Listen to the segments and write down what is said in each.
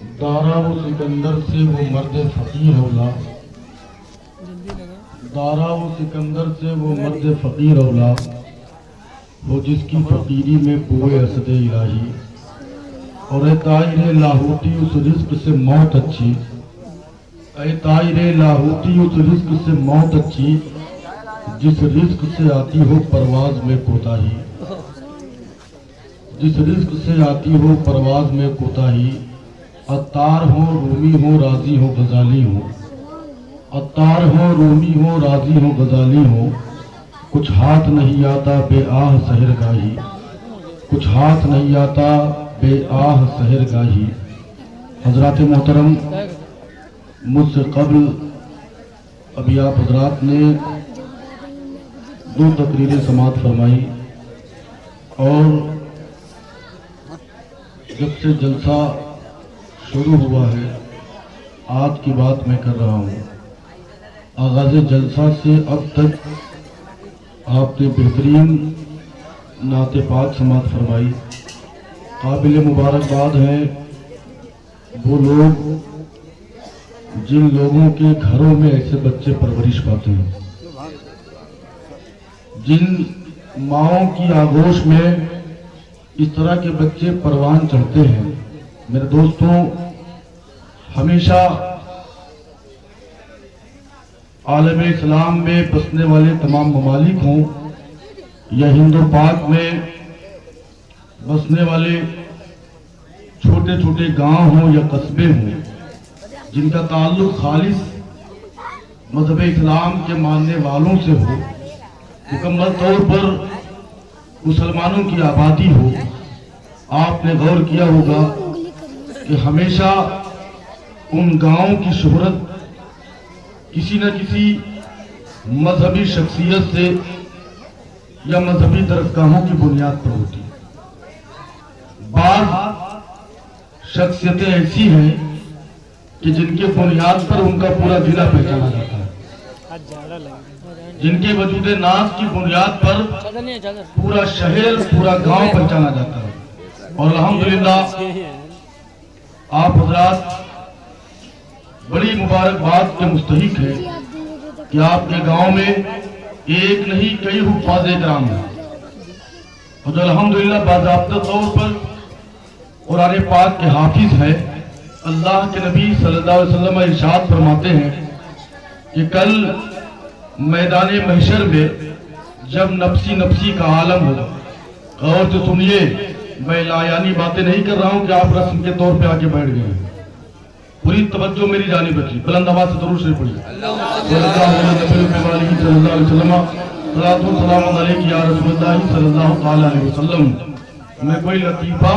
دارا و سکندر سے وہ مرد فقیر اولا، دارا و سکندر سے وہ مرد فقیر اولا، وہ جس کی فقیری میں بوئے اسد الہی، اور اے طائر لاہوتی اس رزق سے موت اچھی، اے طائر لاہوتی اس رزق سے موت اچھی، جس رزق سے آتی ہو پرواز میں کوتاہی، جس رزق سے آتی ہو پرواز میں کوتاہی، عطار ہو رومی ہو راضی ہو غزالی ہو، عطار ہو رومی ہو راضی ہو غزالی ہو، کچھ ہاتھ نہیں آتا بے آہ سحر گاہی، کچھ ہاتھ نہیں آتا بے آہ سحر گاہی۔ حضرات محترم، مجھ سے قبل ابھی آپ حضرات نے 2 تقریریں سماعت فرمائی، اور جب سے جلسہ شروع ہوا ہے آج کی بات میں کر رہا ہوں، آغاز جلسہ سے اب تک آپ نے بہترین نعت پاک سماعت فرمائی۔ قابل مبارکباد ہیں وہ لوگ جن لوگوں کے گھروں میں ایسے بچے پرورش پاتے ہیں، جن ماؤں کی آغوش میں اس طرح کے بچے پروان چڑھتے ہیں۔ میرے دوستوں، ہمیشہ عالم اسلام میں بسنے والے تمام ممالک ہوں یا ہند و پاک میں بسنے والے چھوٹے چھوٹے گاؤں ہوں یا قصبے ہوں، جن کا تعلق خالص مذہب اسلام کے ماننے والوں سے ہو، مکمل طور پر مسلمانوں کی آبادی ہو، آپ نے غور کیا ہوگا کہ ہمیشہ ان گاؤں کی شہرت کسی نہ کسی مذہبی شخصیت سے یا مذہبی درسگاہوں کی بنیاد پر ہوتی ہے۔ بعض شخصیتیں ایسی ہیں کہ جن کے بنیاد پر ان کا پورا ضلع پہچانا جاتا ہے، جن کے وجود ناز کی بنیاد پر پورا شہر پورا گاؤں پہچانا جاتا ہے، اور الحمدللہ آپ حضرات بڑی مبارکباد کے مستحق ہیں کہ آپ کے گاؤں میں ایک نہیں کئی حفاظ کرام ہیں، اور جو الحمدللہ باضابطہ طور پر قرآن پاک کے حافظ ہیں۔ اللہ کے نبی صلی اللہ علیہ وسلم ارشاد فرماتے ہیں کہ کل میدان محشر میں جب نفسی نفسی کا عالم ہوگا، غور سے سنیے، میں لایانی باتیں نہیں کر رہا ہوں کہ آپ رسم کے طور پہ آ کے بیٹھ گئے ہیں، پوری توجہ میری جانب رکھیے، بلند آواز سے درود شریف پڑھیے۔ صلی اللہ علیہ وسلم، صلاۃ و سلام علیک یا رسول اللہ صلی اللہ علیہ وسلم۔ میں کوئی لطیفہ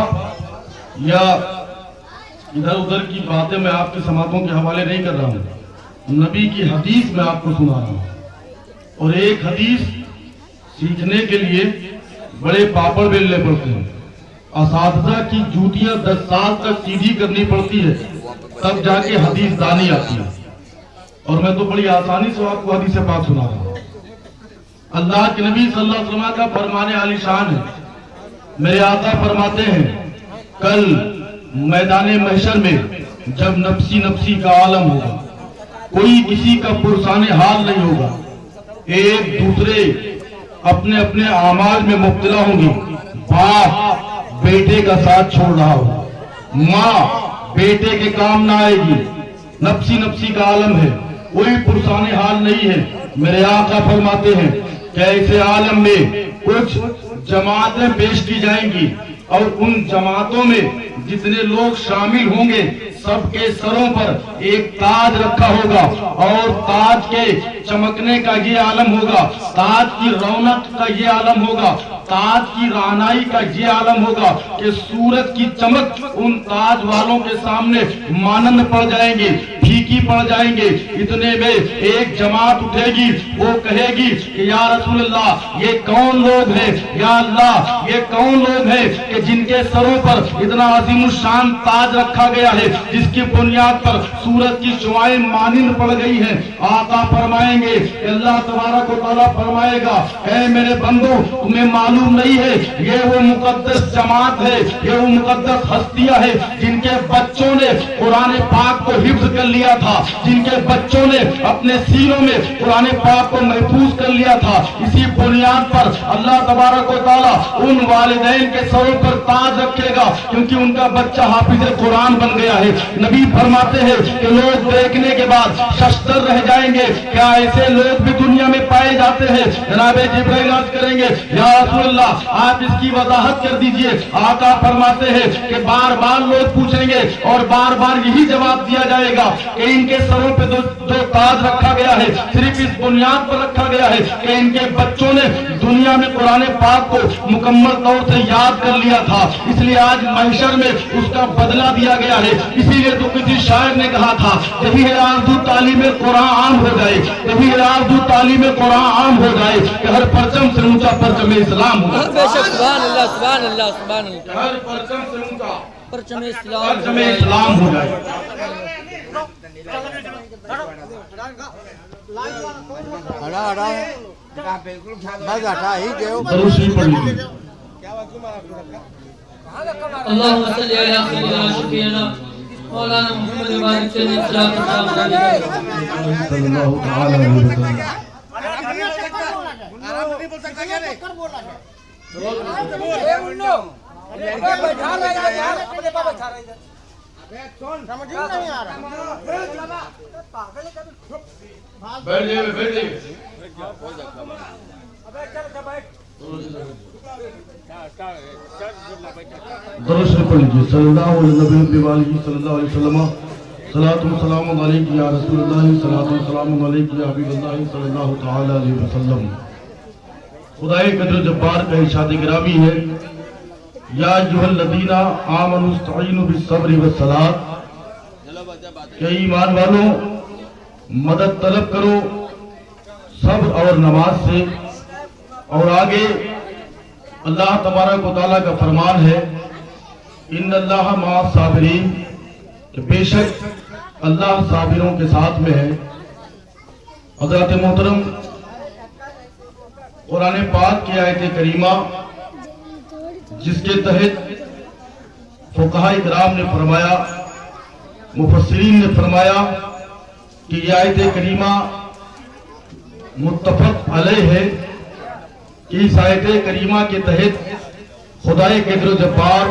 یا ادھر ادھر کی باتیں میں آپ کے سماعتوں کے حوالے نہیں کر رہا ہوں، نبی کی حدیث میں آپ کو سنا رہا ہوں، اور ایک حدیث سیکھنے کے لیے بڑے پاپڑ بیلنے پڑتے ہیں، اساتذہ کی جوتیاں 10 سال تک سیدھی کرنی پڑتی ہے، تب جا کے حدیث دانی آتی ہے، اور میں تو بڑی آسانی سے آپ کو حدیث پاک سنا رہا ہوں۔ اللہ کے نبی صلی اللہ علیہ وسلم کا فرمان عالی شان ہے، میرے آقا فرماتے ہیں کل میدان محشر میں جب نفسی نفسی کا عالم ہوگا، کوئی کسی کا پرسان حال نہیں ہوگا، ایک دوسرے اپنے اپنے اعمال میں مبتلا ہوں گے، باپ بیٹے کا ساتھ چھوڑ رہا ہوگا، ماں بیٹے کے کام نہ آئے گی، نفسی نفسی کا عالم ہے، کوئی پرسان حال نہیں ہے۔ میرے آقا فرماتے ہیں کہ ایسے عالم میں کچھ جماعتیں پیش کی جائیں گی، اور ان جماعتوں میں جتنے لوگ شامل ہوں گے سب کے سروں پر ایک تاج رکھا ہوگا، اور تاج کے چمکنے کا یہ عالم ہوگا، تاج کی رونق کا یہ عالم ہوگا، تاج کی رعنائی کا یہ عالم ہوگا کہ سورج کی چمک ان تاج والوں کے سامنے مانند پڑ جائیں گے، پھیکی پڑ جائیں گے۔ اتنے میں ایک جماعت اٹھے گی، وہ کہے گی کہ یا رسول اللہ یہ کون لوگ ہیں، یا اللہ یہ کون لوگ ہیں کہ جن کے سروں پر اتنا عظیم الشان تاج رکھا گیا ہے، جس کی بنیاد پر سورج کی شعاعیں مانند پڑ گئی ہیں۔ آقا فرمائیں گے کہ اللہ تبارک و تعالیٰ فرمائے گا اے میرے بندو تمہیں معلوم نہیں ہے یہ وہ مقدس جماعت ہے، یہ وہ مقدس ہستیاں ہیں جن کے بچوں نے قرآن پاک کو حفظ کر لیا تھا، جن کے بچوں نے اپنے سینوں میں قرآن پاک کو محفوظ کر لیا تھا، اسی بنیاد پر اللہ تبارک و تعالیٰ ان والدین کے سروں پر تاج رکھے گا، کیونکہ ان کا بچہ حافظ قرآن بن گیا ہے۔ نبی فرماتے ہیں کہ لوگ دیکھنے کے بعد ششدر رہ جائیں گے، کیا ایسے لوگ بھی دنیا میں پائے جاتے ہیں؟ جناب جبرائیل عرض کریں گے یا رسول اللہ آپ اس کی وضاحت کر دیجئے۔ آقا فرماتے ہیں کہ بار بار لوگ پوچھیں گے اور بار بار یہی جواب دیا جائے گا کہ ان کے سروں پہ جو تاج رکھا گیا ہے صرف اس بنیاد پر رکھا گیا ہے کہ ان کے بچوں نے دنیا میں قرآن پاک کو مکمل طور سے یاد کر لیا تھا، اس لیے آج محشر میں اس کا بدلہ دیا گیا ہے۔ اسی لیے تو کسی شاعر نے کہا تھا یہی ہے آرزو تعلیم قرآن عام ہو جائے، یہی ہے آرزو تعلیم قرآن عام ہو جائے کہ ہر پرچم سے اونچا پرچم اسلام ہو جائے۔ بے شک سبحان اللہ سبحان اللہ سبحان اللہ، ہر پرچم سے اونچا پرچم اسلام پرچم اسلام ہو جائے۔ درود شریف پڑھ لیجیے۔ اللهم صل على سيدنا شفيعنا مولانا محمد وبارك وسلم صلى اللہ تعالی علیہ وسلم۔ بیٹھ جائیے بیٹھ جائیے۔ درود شریف پڑھ لیجیے۔ صلی اللہ علیہ وسلم صلی اللہ علیہ وسلم صلاۃ و سلام علیک یا رسول اللہ، صلاۃ و سلام علیک یا حبیب اللہ صلی اللہ تعالی علیہ وسلم۔ خدائے قدر و جبار کا ارشاد گرامی ہے یا ایھا الذین آمنوا استعینوا بالصبر والصلاۃ، کہ ایمان والوں مدد طلب کرو صبر اور نماز سے۔ اور آگے اللہ تبارک و تعالیٰ کا فرمان ہے ان اللہ مع الصابرین، کہ بے شک اللہ صابروں کے ساتھ میں ہے۔ حضرات محترم، قرآن پاک کی آیت کریمہ جس کے تحت فقہاء کرام نے فرمایا، مفسرین نے فرمایا کہ یہ آیت کریمہ متفق علیہ ہے کہ اس آیت کریمہ کے تحت خدائے قدر و جبار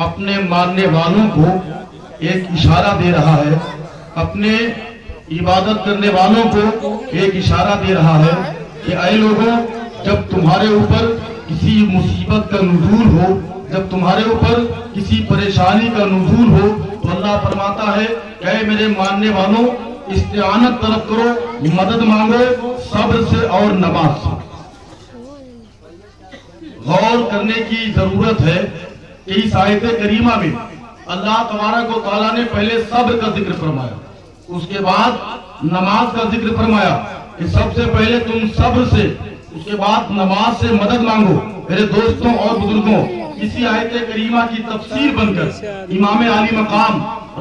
اپنے ماننے والوں کو ایک اشارہ دے رہا ہے، اپنے عبادت کرنے والوں کو ایک اشارہ دے رہا ہے کہ اے لوگوں، جب تمہارے اوپر کسی مصیبت کا نزول ہو، جب تمہارے اوپر کسی پریشانی کا نزول ہو تو اللہ فرماتا ہے کہ اے میرے ماننے والوں، استعانت طلب کرو، مدد مانگو صبر سے اور نماز سے۔ غور کرنے کی ضرورت ہے کہ اس آیت کریمہ میں اللہ تبارک و تعالیٰ نے پہلے صبر کا ذکر فرمایا، اس کے بعد نماز کا ذکر فرمایا کہ سب سے پہلے تم صبر سے، اس کے بعد نماز سے مدد مانگو۔ میرے دوستوں اور بزرگوں، اسی آیت کریمہ کی تفسیر بن کر امام علی مقام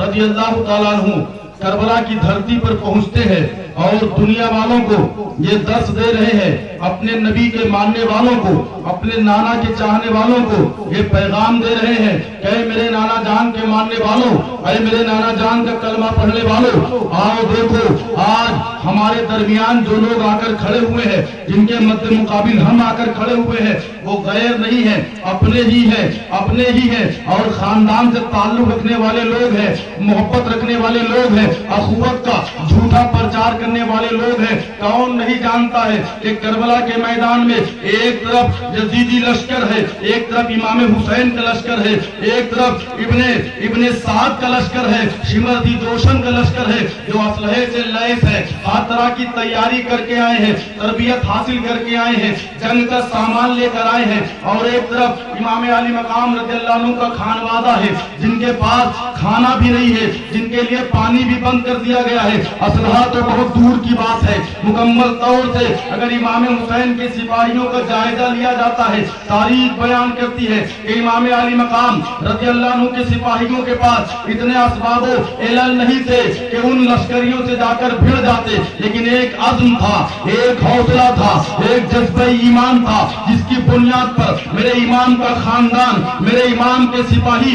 رضی اللہ تعالیٰ عنہ کربلا کی دھرتی پر پہنچتے ہیں اور دنیا والوں کو یہ درس دے رہے ہیں، اپنے نبی کے ماننے والوں کو، اپنے نانا کے چاہنے والوں کو یہ پیغام دے رہے ہیں کہ اے میرے نانا جان کے ماننے والوں، اے میرے نانا جان کا کلمہ پڑھنے والوں، آؤ دیکھو آج ہمارے درمیان جو لوگ آ کر کھڑے ہوئے ہیں، جن کے مد مقابل ہم آ کر کھڑے ہوئے ہیں، وہ غیر نہیں ہیں، اپنے ہی ہیں، اپنے ہی ہیں، اور خاندان سے تعلق رکھنے والے لوگ ہیں، محبت رکھنے والے لوگ ہیں، اخوت کا جھوٹا پرچار کرنے والے لوگ ہیں۔ کون نہیں جانتا ہے کہ کربلا کے میدان میں ایک طرف یزیدی لشکر ہے، ایک طرف امام حسین کا لشکر ہے، ایک طرف ابن سعد کا لشکر ہے، شمردی جوشن کا لشکر ہے، جو اسلحے سے لیس ہے، ہر طرح کی تیاری کر کے آئے ہیں، تربیت حاصل کر کے آئے ہیں، جنگ کا سامان لے کر آئے ہیں، اور ایک طرف امام علی مقام رضی اللہ عنہ کا خانوادہ ہے، جن کے پاس کھانا بھی نہیں ہے، جن کے لیے پانی بھی بند کر دیا گیا ہے۔ اسلحہ تو بہت دور کی بات ہے، مکمل طور سے اگر امام حسین کے سپاہیوں کا جائزہ لیا جاتا ہے، تاریخ بیان کرتی ہے کہ امام علی مقام رضی اللہ عنہ کے سپاہیوں کے پاس اتنے اسباب و علل نہیں تھے کہ ان لشکریوں سے جا کر بھیڑ جاتے، لیکن ایک عزم تھا، ایک حوصلہ تھا، ایک جذبہ ایمان تھا، جس کی بنیاد پر میرے امام کا خاندان، میرے امام کے سپاہی